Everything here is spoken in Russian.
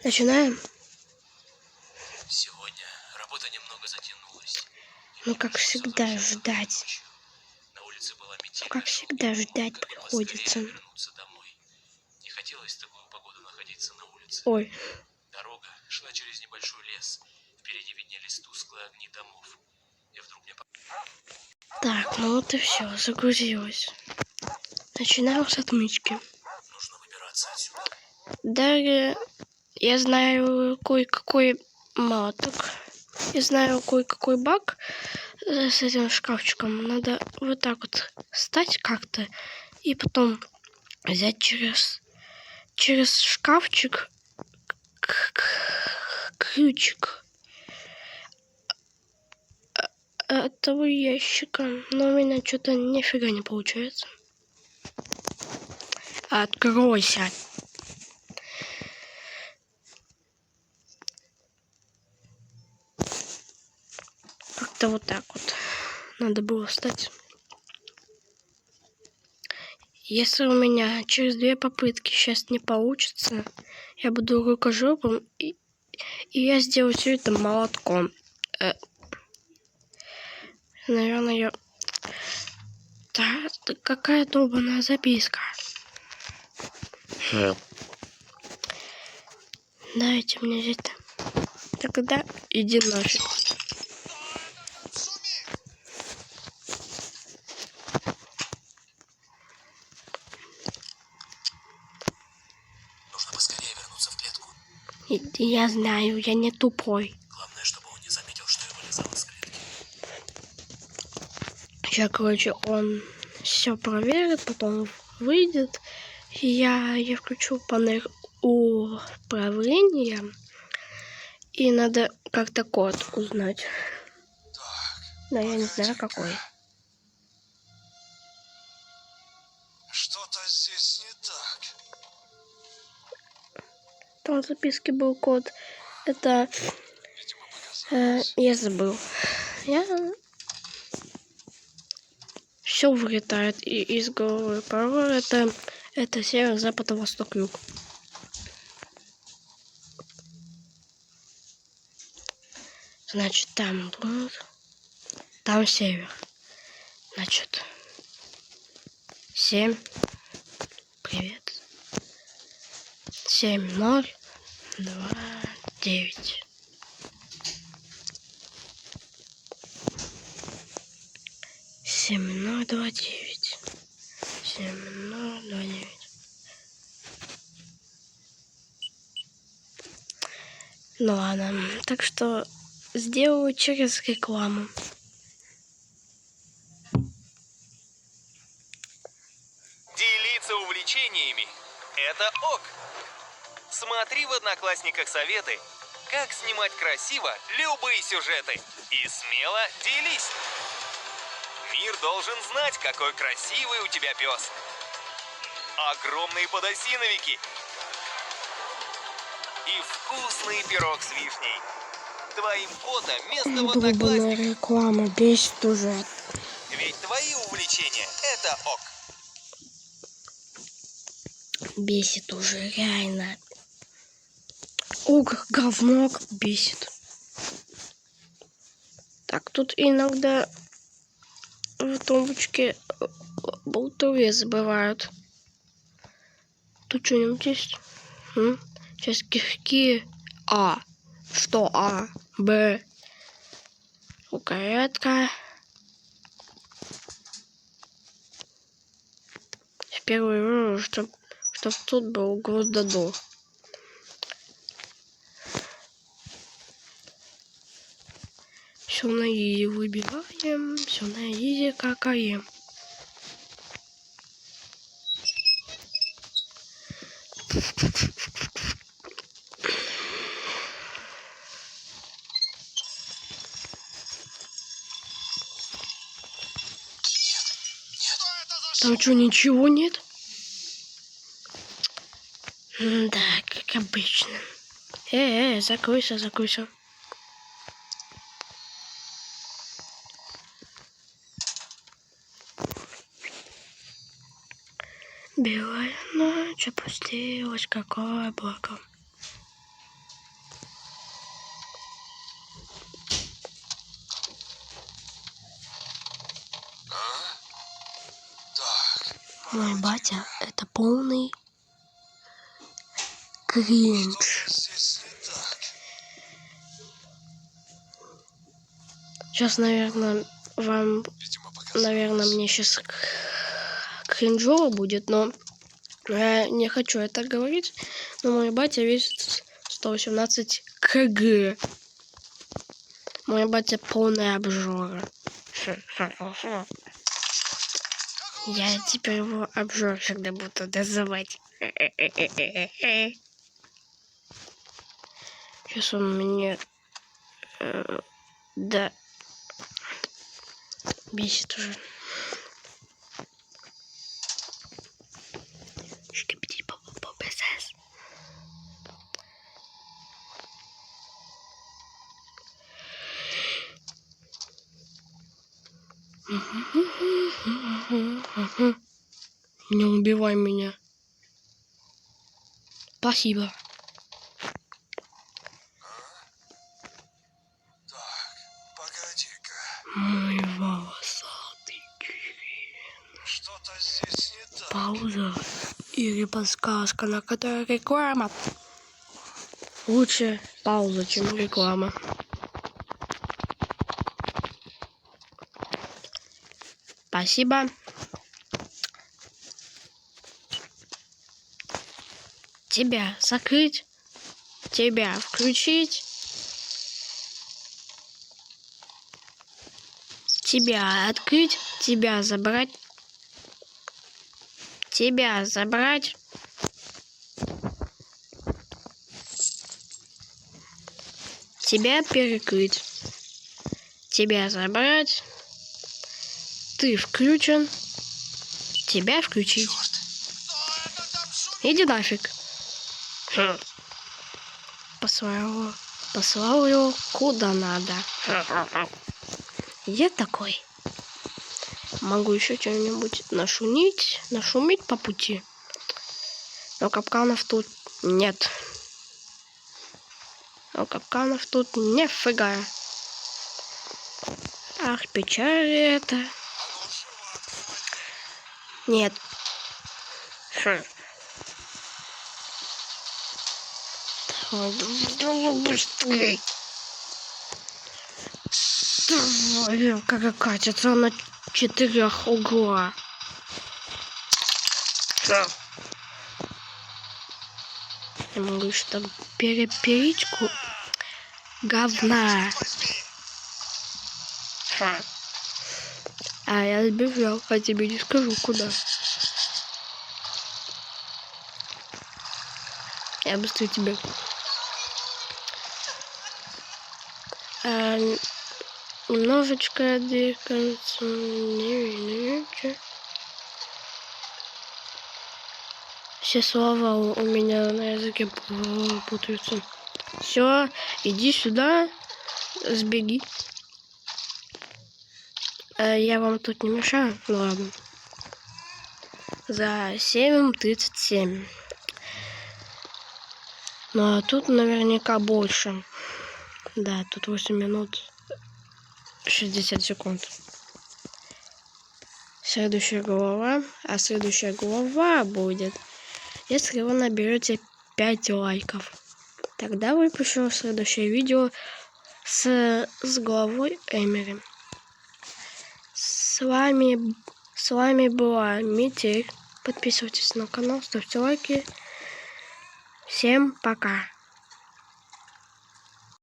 Начинаем? Сегодня работа немного затянулась. Ну, как всегда, ждать. На улице была метель. Как всегда, ждать приходится. Вернуться домой. Не хотелось в такую погоду находиться на улице. Ой. Дорога шла через небольшой лес. Впереди виднелись тусклые огни домов. И вдруг мне... Так, ну вот и все, загрузилось. Начинаем с отмычки. Нужно выбираться отсюда. Далее я знаю кое-какой молоток. Я знаю кое-какой баг с этим шкафчиком. Надо вот так вот встать как-то и потом взять через шкафчик ключик от того ящика. Но у меня что-то нифига не получается. Откройся. Как-то вот так вот надо было встать. Если у меня через 2 попытки сейчас не получится, я буду рукожопом, и я сделаю все это молотком. Наверное, я... Да, какая долбаная записка. Дайте мне взять-то. Тогда иди нафиг. Нужно поскорее вернуться в клетку. Я знаю, я не тупой. Главное, чтобы он не заметил, что я вылезал из клетки. Сейчас, короче, он все проверит, потом выйдет. И я включу панель управления. И надо как-то код узнать. Так, Но я не знаю, какой. что-то здесь не так. Там в записке был код. Это... я забыл. Все вылетает из головы. Пароль это север, запад, восток, юг. Значит, там будет. Там север. Значит, 7. Привет. 7, 0, 2, 9. 7, 0, 2, 9. 7, 0, 2, 9. Ну ладно. Так что сделаю через рекламу. Делиться увлечениями – это ок. Смотри в Одноклассниках советы, как снимать красиво любые сюжеты. И смело делись. Мир должен знать, какой красивый у тебя пес. Огромные подосиновики. И вкусный пирог с вишней. Твоим фото место в Долбаная Одноклассниках. реклама бесит уже. Ведь твои увлечения – это ок. Бесит уже, реально. Ох, говно как бесит. Так, тут иногда в тумбочке болтовые забывают. Тут что-нибудь есть? Сейчас кишки. А. Что А? Б. Укорятка. Первый, чтоб тут был гвоздодор. Все на изи выбираем, все на изи какаем. Там что, ничего нет? Да, как обычно. Закройся, закройся. Белая ночь опустилась, какое облако. Мой батя — это полный кринж. Сейчас, наверное, мне сейчас кринжово будет, но я не хочу это говорить. Но мой батя весит 118 кг. Мой батя полная обжора. Я теперь его обжор всегда буду называть. Сейчас он мне да бесит уже. Не убивай меня. Спасибо. Так, погоди-ка. Мой волосатый член. Что-то здесь не так. Пауза или подсказка, на которой реклама. Лучше пауза, чем реклама. Спасибо. Тебя закрыть. Тебя включить. Тебя открыть. Тебя забрать. Тебя забрать. Тебя перекрыть. Тебя забрать. Ты включен. Тебя включить. Иди нафиг. Послал его куда надо. Я такой. Могу еще что-нибудь нашумить по пути. Но капканов тут нет. Но капканов тут нифига. Ах, печаль это. Нет. Быстрее. Как катится на 4 угла. Я могу что-то перепилить говна. А я сбежал, а тебе не скажу куда. Я быстрее тебя. Немножечко двигаться. Все слова у меня на языке путаются. Все, иди сюда, сбеги. Я вам тут не мешаю? Ну ладно. За 7:37. Ну а тут наверняка больше. Да, тут 8 минут 60 секунд. Следующая глава. А следующая глава будет, если вы наберете 5 лайков. Тогда выпущу следующее видео с главой Эмери. С вами была Метель. Подписывайтесь на канал, ставьте лайки. Всем пока.